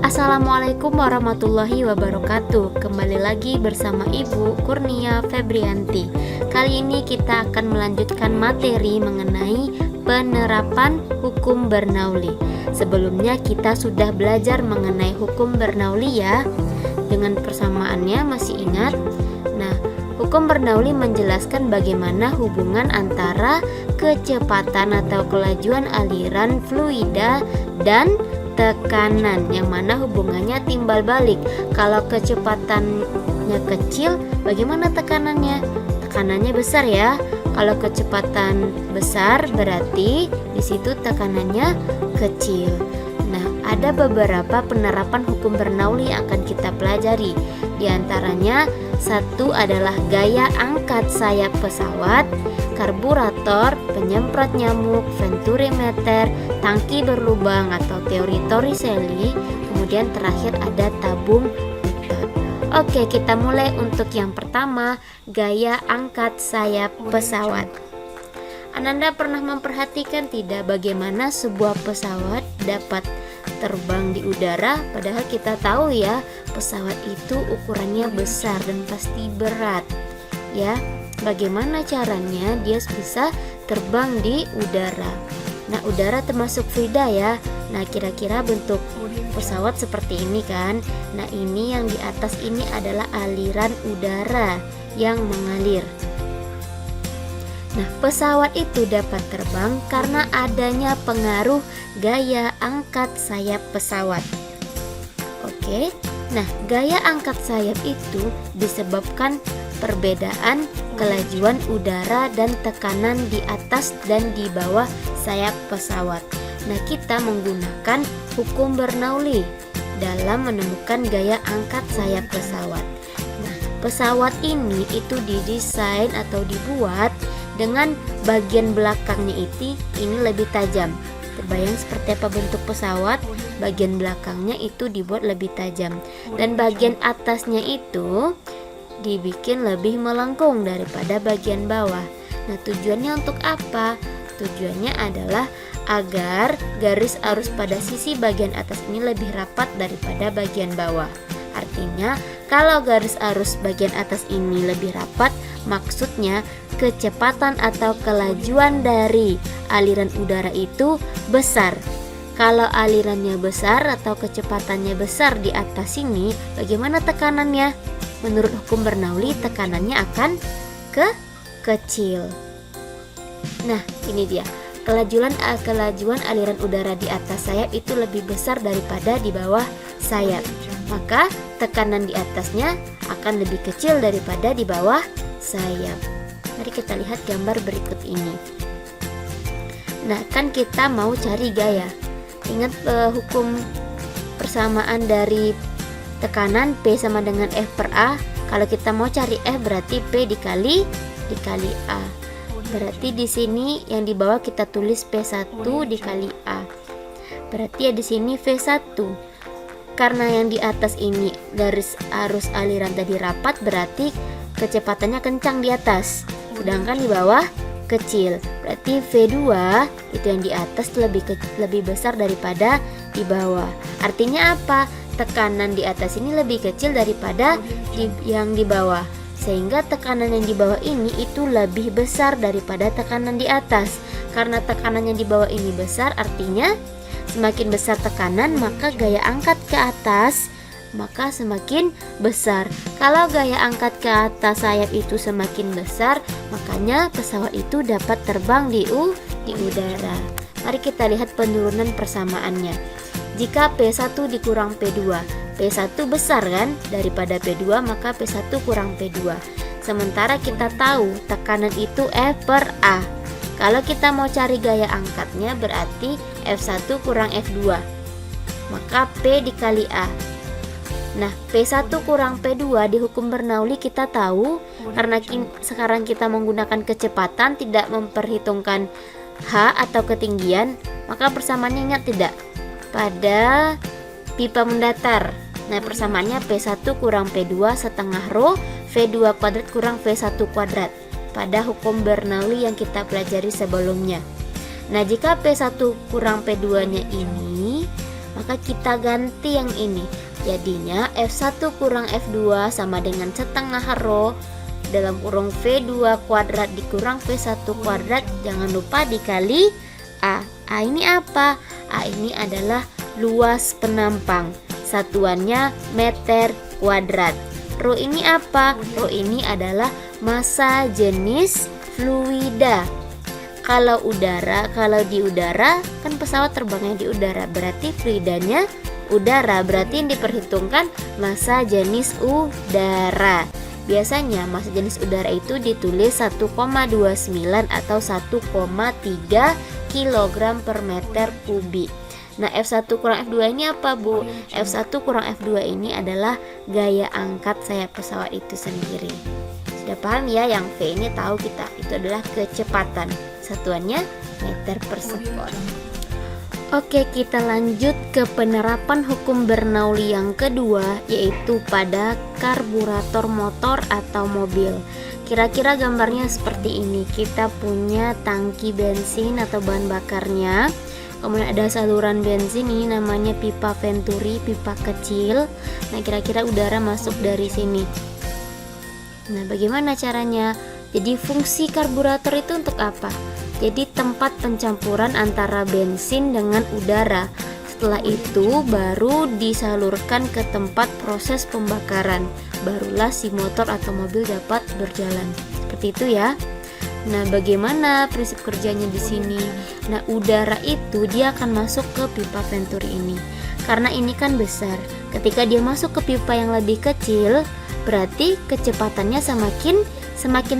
Assalamualaikum warahmatullahi wabarakatuh. Kembali lagi bersama Ibu Kurnia Febrianti. Kali ini kita akan melanjutkan materi mengenai penerapan hukum Bernoulli. Sebelumnya kita sudah belajar mengenai hukum Bernoulli ya. Dengan persamaannya masih ingat? Nah, hukum Bernoulli menjelaskan bagaimana hubungan antara kecepatan atau kelajuan aliran fluida dan tekanan, yang mana hubungannya timbal balik. Kalau kecepatannya kecil, bagaimana tekanannya? Tekanannya besar ya. Kalau kecepatan besar berarti di situ tekanannya kecil. Nah, ada beberapa penerapan hukum Bernoulli yang akan kita pelajari. Di antaranya, satu adalah gaya angkat sayap pesawat, karburator, penyemprot nyamuk, venturimeter, tangki berlubang atau teori Torricelli, kemudian terakhir ada tabung Newton. Oke, kita mulai untuk yang pertama, gaya angkat sayap pesawat. Ananda pernah memperhatikan tidak bagaimana sebuah pesawat dapat terbang di udara, padahal kita tahu ya, pesawat itu ukurannya besar dan pasti berat. Ya, bagaimana caranya dia bisa terbang di udara? Nah, udara termasuk fluida ya. Nah, kira-kira bentuk pesawat seperti ini kan. Nah, ini yang di atas ini adalah aliran udara yang mengalir. Nah, pesawat itu dapat terbang karena adanya pengaruh gaya angkat sayap pesawat. Oke, nah gaya angkat sayap itu disebabkan perbedaan kelajuan udara dan tekanan di atas dan di bawah sayap pesawat. Nah, kita menggunakan hukum Bernoulli dalam menemukan gaya angkat sayap pesawat. Nah, pesawat ini itu didesain atau dibuat dengan bagian belakangnya ini lebih tajam. Terbayang seperti apa bentuk pesawat? Bagian belakangnya itu dibuat lebih tajam, dan bagian atasnya itu dibikin lebih melengkung daripada bagian bawah. Nah, tujuannya untuk apa? Tujuannya adalah agar garis arus pada sisi bagian atas ini lebih rapat daripada bagian bawah. Artinya, kalau garis arus bagian atas ini lebih rapat, maksudnya kecepatan atau kelajuan dari aliran udara itu besar. Kalau alirannya besar atau kecepatannya besar di atas sini, bagaimana tekanannya? Menurut hukum Bernoulli, tekanannya akan kecil. Nah, ini dia. Kelajuan aliran udara di atas sayap itu lebih besar daripada di bawah sayap. Maka tekanan di atasnya akan lebih kecil daripada di bawah sayap. Mari kita lihat gambar berikut ini. Nah, kan kita mau cari gaya. Ingat hukum persamaan dari tekanan P sama dengan F per A. Kalau kita mau cari F berarti P dikali A. Berarti di sini yang di bawah kita tulis P1 dikali A. Berarti ya di sini V1. Karena yang di atas ini garis arus aliran tadi rapat, berarti kecepatannya kencang di atas, sedangkan di bawah kecil. Berarti V2 itu yang di atas lebih besar daripada di bawah. Artinya apa? Tekanan di atas ini lebih kecil daripada yang di bawah, sehingga tekanan yang di bawah ini itu lebih besar daripada tekanan di atas. Karena tekanannya di bawah ini besar, artinya semakin besar tekanan, maka gaya angkat ke atas maka semakin besar. Kalau gaya angkat ke atas sayap itu semakin besar, makanya pesawat itu dapat terbang di udara. Mari kita lihat penurunan persamaannya. Jika P1 dikurang P2, P1 besar kan daripada P2, maka P1 kurang P2. Sementara kita tahu tekanan itu F per A. Kalau kita mau cari gaya angkatnya berarti F1 kurang F2, maka P dikali A. Nah, P1 kurang P2 di hukum Bernoulli kita tahu, karena sekarang kita menggunakan kecepatan, tidak memperhitungkan H atau ketinggian, maka persamaannya ingat tidak? Pada pipa mendatar. Nah, persamaannya P1 kurang P2 setengah rho V2 kuadrat kurang V1 kuadrat pada hukum Bernoulli yang kita pelajari sebelumnya. Nah, jika P1 kurang P2 nya ini, maka kita ganti yang ini. Jadinya F1 kurang F2 sama dengan setengah rho dalam kurung V2 kuadrat dikurang V1 kuadrat, jangan lupa dikali A. A ini apa? A ini adalah luas penampang, satuannya meter kuadrat. Rho ini apa? Rho ini adalah massa jenis fluida. Kalau di udara kan pesawat terbangnya di udara, berarti fluidanya udara, berarti yang diperhitungkan massa jenis udara. Biasanya massa jenis udara itu ditulis 1,29 atau 1,3 kg per meter kubik. Nah, F1 kurang F2 ini apa, Bu? F1 kurang F2 ini adalah gaya angkat sayap pesawat itu sendiri. Sudah paham ya? Yang V ini tahu kita, itu adalah kecepatan. Satuannya meter per sekon. Oke, kita lanjut ke penerapan hukum Bernoulli yang kedua, yaitu pada karburator motor atau mobil. Kira-kira gambarnya seperti ini. Kita punya tangki bensin atau bahan bakarnya, kemudian ada saluran bensin, ini namanya pipa Venturi, pipa kecil. Nah, kira-kira udara masuk dari sini. Nah, bagaimana caranya? Jadi fungsi karburator itu untuk apa? Jadi tempat pencampuran antara bensin dengan udara. Setelah itu baru disalurkan ke tempat proses pembakaran. Barulah si motor atau mobil dapat berjalan. Seperti itu ya. Nah, bagaimana prinsip kerjanya di sini? Nah, udara itu dia akan masuk ke pipa Venturi ini. Karena ini kan besar. Ketika dia masuk ke pipa yang lebih kecil, berarti kecepatannya semakin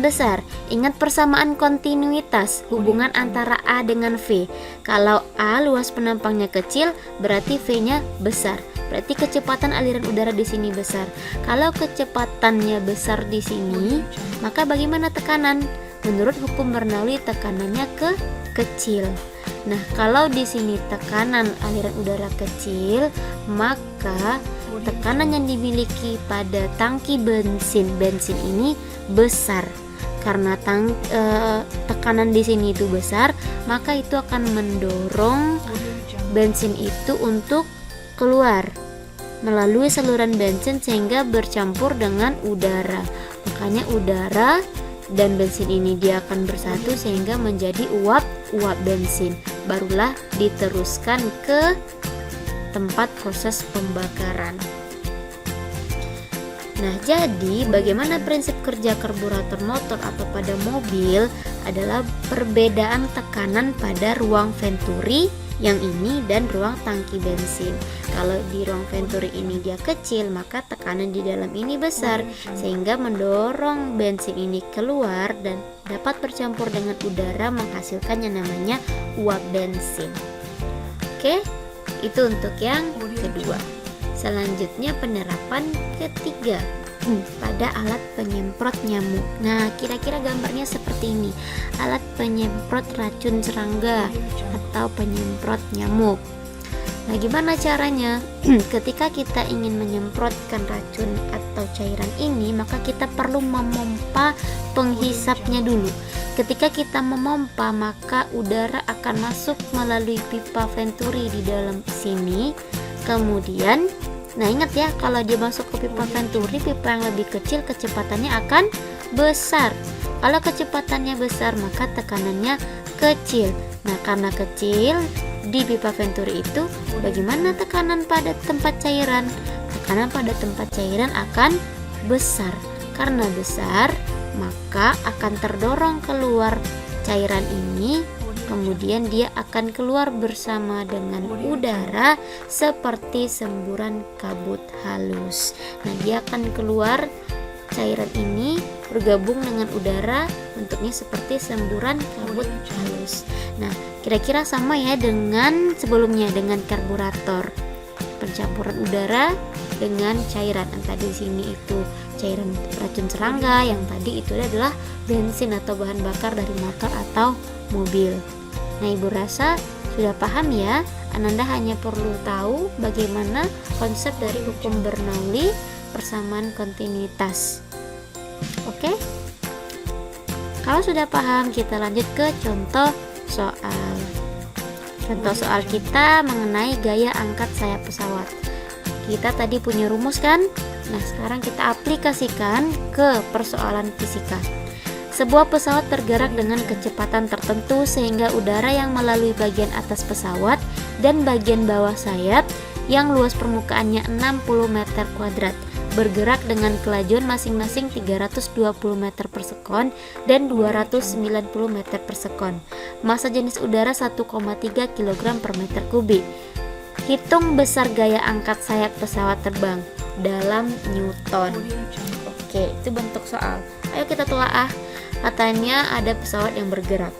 besar. Ingat persamaan kontinuitas hubungan antara A dengan V. Kalau A luas penampangnya kecil, berarti V-nya besar. Berarti kecepatan aliran udara di sini besar. Kalau kecepatannya besar di sini, maka bagaimana tekanan? Menurut hukum Bernoulli tekanannya kecil. Nah, kalau di sini tekanan aliran udara kecil, maka tekanan yang dimiliki pada tangki bensin ini besar. Karena tekanan di sini itu besar, maka itu akan mendorong bensin itu untuk keluar melalui saluran bensin sehingga bercampur dengan udara. Makanya udara dan bensin ini dia akan bersatu sehingga menjadi uap bensin. Barulah diteruskan ke tempat proses pembakaran. Nah, jadi bagaimana prinsip kerja karburator motor atau pada mobil adalah perbedaan tekanan pada ruang Venturi yang ini dan ruang tangki bensin. Kalau di ruang Venturi ini dia kecil, maka tekanan di dalam ini besar sehingga mendorong bensin ini keluar dan dapat bercampur dengan udara menghasilkan yang namanya uap bensin. Oke, itu untuk yang kedua. Selanjutnya penerapan ketiga pada alat penyemprot nyamuk. Nah, kira-kira gambarnya seperti ini. Alat penyemprot racun serangga atau penyemprot nyamuk. Nah, gimana caranya? Ketika kita ingin menyemprotkan racun atau cairan ini, maka kita perlu memompa penghisapnya dulu. Ketika kita memompa, maka udara akan masuk melalui pipa Venturi di dalam sini. Kemudian, nah ingat ya, kalau dia masuk ke pipa Venturi, pipa yang lebih kecil, kecepatannya akan besar. Kalau kecepatannya besar, maka tekanannya kecil. Nah, karena kecil di pipa Venturi itu, bagaimana tekanan pada tempat cairan? Tekanan pada tempat cairan akan besar. Karena besar, maka akan terdorong keluar cairan ini. Kemudian dia akan keluar bersama dengan udara seperti semburan kabut halus. Nah, dia akan keluar, cairan ini bergabung dengan udara, bentuknya seperti semburan kabut halus. Nah, kira-kira sama ya dengan sebelumnya, dengan karburator. Pencampuran udara dengan cairan. Yang tadi di sini itu cairan racun serangga, yang tadi itu adalah bensin atau bahan bakar dari motor atau mobil. Nah, Ibu rasa sudah paham ya? Ananda hanya perlu tahu bagaimana konsep dari hukum Bernoulli, persamaan kontinuitas. Oke? Kalau sudah paham, kita lanjut ke contoh soal. Contoh soal kita mengenai gaya angkat sayap pesawat. Kita tadi punya rumus kan? Nah, sekarang kita aplikasikan ke persoalan fisika. Sebuah pesawat tergerak dengan kecepatan tertentu sehingga udara yang melalui bagian atas pesawat dan bagian bawah sayap yang luas permukaannya 60 meter kuadrat bergerak dengan kelajuan masing-masing 320 meter per sekon dan 290 meter per sekon. Massa jenis udara 1,3 kg per meter kubik. Hitung besar gaya angkat sayap pesawat terbang dalam Newton. Oke, itu bentuk soal. Ayo kita telaah. Katanya ada pesawat yang bergerak.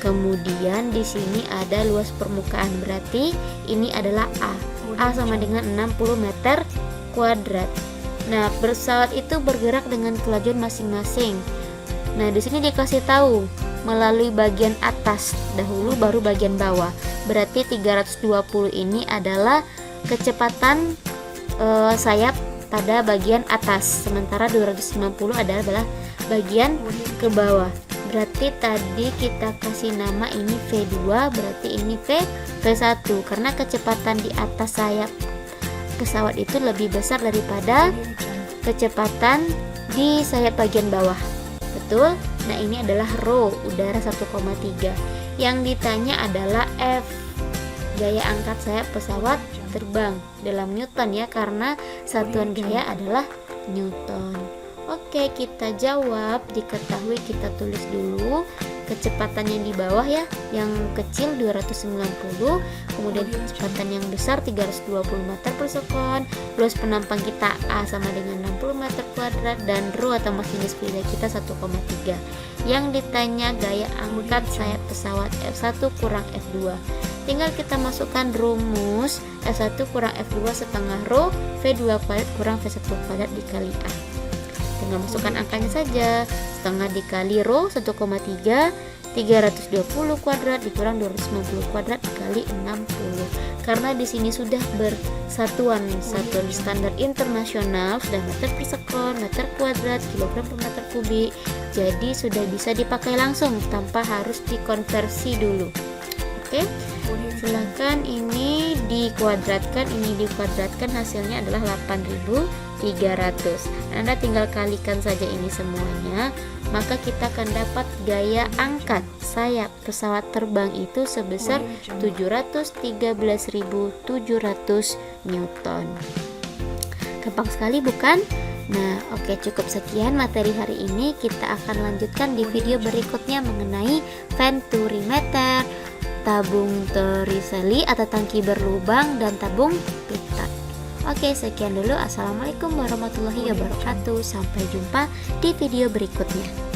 Kemudian di sini ada luas permukaan, berarti ini adalah A. A sama dengan 60 meter kuadrat. Nah, pesawat itu bergerak dengan kelajuan masing-masing. Nah, di sini dikasih tahu melalui bagian atas dahulu baru bagian bawah. Berarti 320 ini adalah kecepatan sayap pada bagian atas, sementara 290 adalah bagian ke bawah. Berarti tadi kita kasih nama ini V2, berarti ini V1 karena kecepatan di atas sayap pesawat itu lebih besar daripada kecepatan di sayap bagian bawah. Betul? Nah, ini adalah rho, udara 1,3. Yang ditanya adalah F, gaya angkat sayap pesawat terbang dalam Newton ya, karena satuan gaya adalah Newton. Oke, kita jawab. Diketahui kita tulis dulu kecepatan yang di bawah ya, yang kecil 290, kemudian kecepatan yang besar 320 meter per sekon, luas penampang kita A sama dengan 60 meter kuadrat, dan rho atau massa jenis udara kita 1,3. Yang ditanya gaya angkat sayap pesawat F1 kurang F2. Tinggal kita masukkan rumus F1 kurang F2 setengah rho V2 kuadrat kurang V1 kuadrat dikali A. Tinggal masukkan angkanya saja. Setengah dikali rho 1,3, 320 kuadrat dikurang 290 kuadrat dikali 60. Karena di sini sudah bersatuan satuan standar internasional, sudah meter per sekon, meter kuadrat, kilogram per meter kubik. Jadi sudah bisa dipakai langsung tanpa harus dikonversi dulu. Oke. Silahkan ini dikuadratkan, hasilnya adalah 8.300. Anda tinggal kalikan saja ini semuanya, maka kita akan dapat gaya angkat sayap pesawat terbang itu sebesar 713.700 Newton. Gampang sekali bukan? Nah, oke, cukup sekian materi hari ini. Kita akan lanjutkan di video berikutnya mengenai venturimeter, tabung teriseli atau tangki berlubang, dan tabung pitot. Oke, sekian dulu. Assalamualaikum warahmatullahi wabarakatuh. Sampai jumpa di video berikutnya.